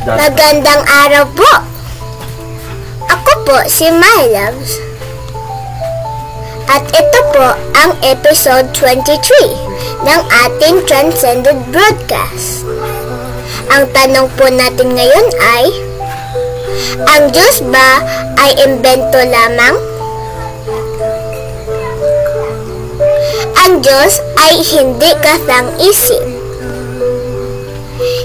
Magandang araw po! Ako po si My Loves. At ito po ang episode 23 ng ating Transcended Broadcast. Ang tanong po natin ngayon ay, ang Diyos ba ay imbento lamang? Ang Diyos ay hindi kasang-isip.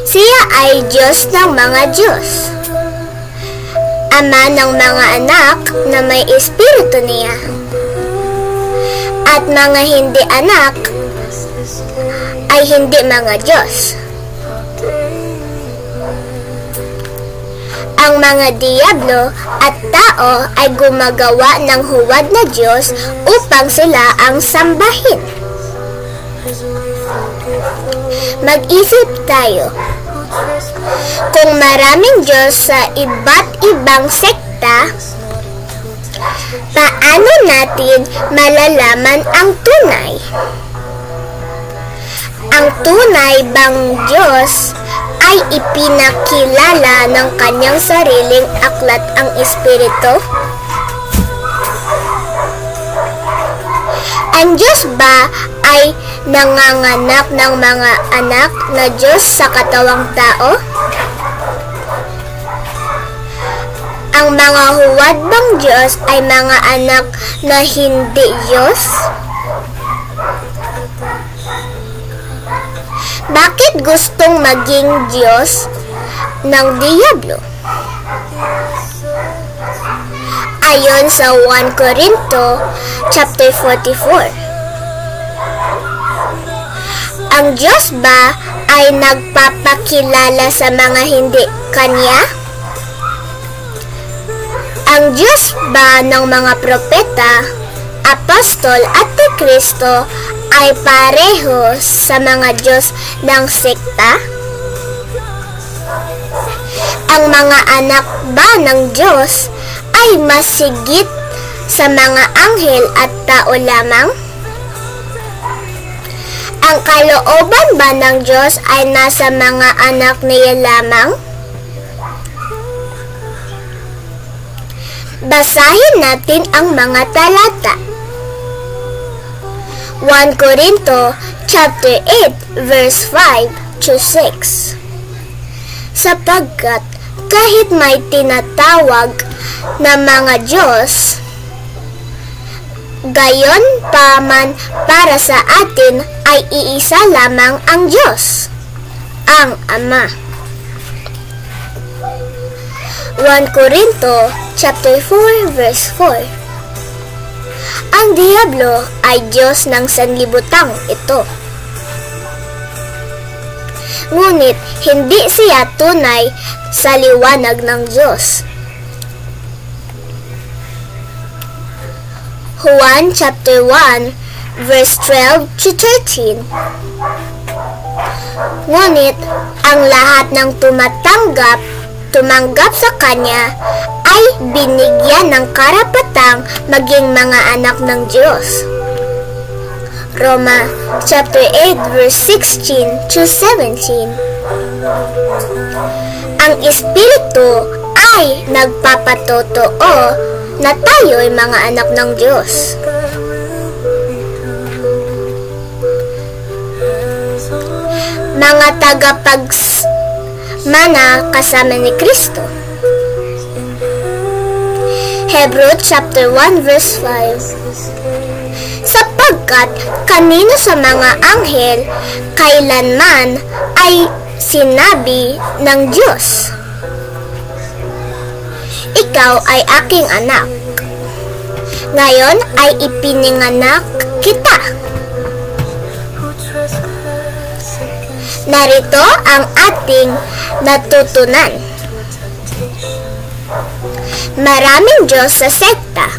Siya ay Diyos ng mga Diyos, Ama ng mga anak na may espiritu niya, at mga hindi anak ay hindi mga Diyos. Ang mga diyablo at tao ay gumagawa ng huwad na Diyos upang sila ang sambahin. Mag-isip tayo. Kung maraming Diyos sa iba't ibang sekta, paano natin malalaman ang tunay? Ang tunay bang Diyos ay ipinakilala ng kanyang sariling aklat, ang Espiritu? Ang Diyos ba ay nanganganak ng mga anak na Diyos sa katawang tao? Ang mga huwad bang Diyos ay mga anak na hindi Diyos? Bakit gustong maging Diyos ng diyablo? Ayon sa 1 Corinto chapter 44. Ang Diyos ba ay nagpapakilala sa mga hindi Kanya? Ang Diyos ba ng mga propeta, apostol at ni Kristo ay pareho sa mga Diyos ng sekta? Ang mga anak ba ng Diyos ay masigit sa mga anghel at tao lamang? Ang kalooban ba ng Diyos ay nasa mga anak niya lamang? Basahin natin ang mga talata. 1 Corinto chapter 8 verse 5 to 6. Sapagkat kahit may tinatawag na mga Diyos, gayon pa man para sa atin ay iisa lamang ang Diyos, ang Ama. 1 Corinto chapter 4 verse 4. Ang diyablo ay Diyos ng sanlibutan ito. Ngunit hindi siya tunay sa liwanag ng Diyos. Juan chapter 1 verse 12 to 13. Ngunit ang lahat ng tumanggap sa Kanya ay binigyan ng karapatang maging mga anak ng Diyos. Roma chapter 8 verse 16 to 17. Ang Espiritu ay nagpapatotoo na tayo ay mga anak ng Diyos. Mga tagapagmana kasama ni Kristo. Hebrew chapter 1 verse 5. Sapagkat kanino sa mga anghel kailanman ay sinabi ng Diyos, ikaw ay aking anak, ngayon ay ipininganak kita. Narito ang ating natutunan. Maraming Diyos sa sekta,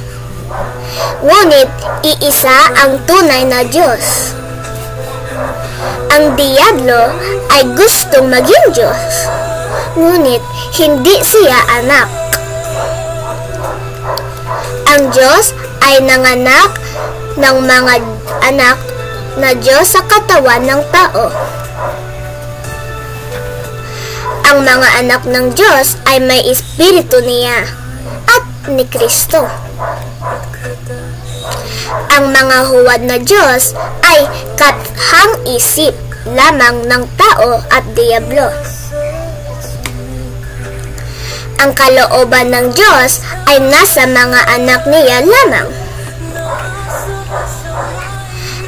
ngunit iisa ang tunay na Diyos. Ang diyablo ay gustong maging Diyos, ngunit hindi siya anak. Ang Diyos ay nanganak ng mga anak na Diyos sa katawan ng tao. Ang mga anak ng Diyos ay may espiritu niya at ni Kristo. Ang mga huwad na Diyos ay kathang-isip lamang ng tao at diablo. Ang kalooban ng Diyos ay nasa mga anak niya lamang.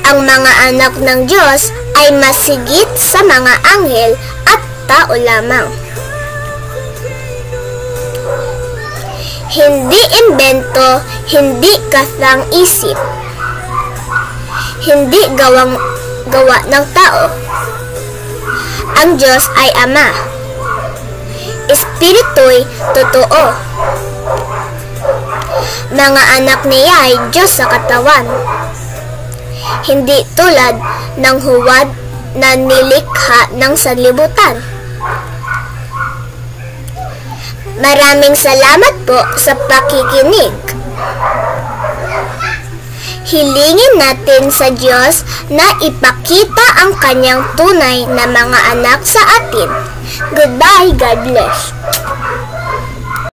Ang mga anak ng Diyos ay masigit sa mga anghel at tao lamang. Hindi imbento, hindi kathang-isip, hindi gawa ng tao. Ang Diyos ay Ama. Espiritu'y totoo. Mga anak niya ay Diyos sa katawan. Hindi tulad ng huwad na nilikha ng sanlibutan. Maraming salamat po sa pakikinig. Hilingin natin sa Diyos na ipakita ang kanyang tunay na mga anak sa atin. Goodbye, God bless.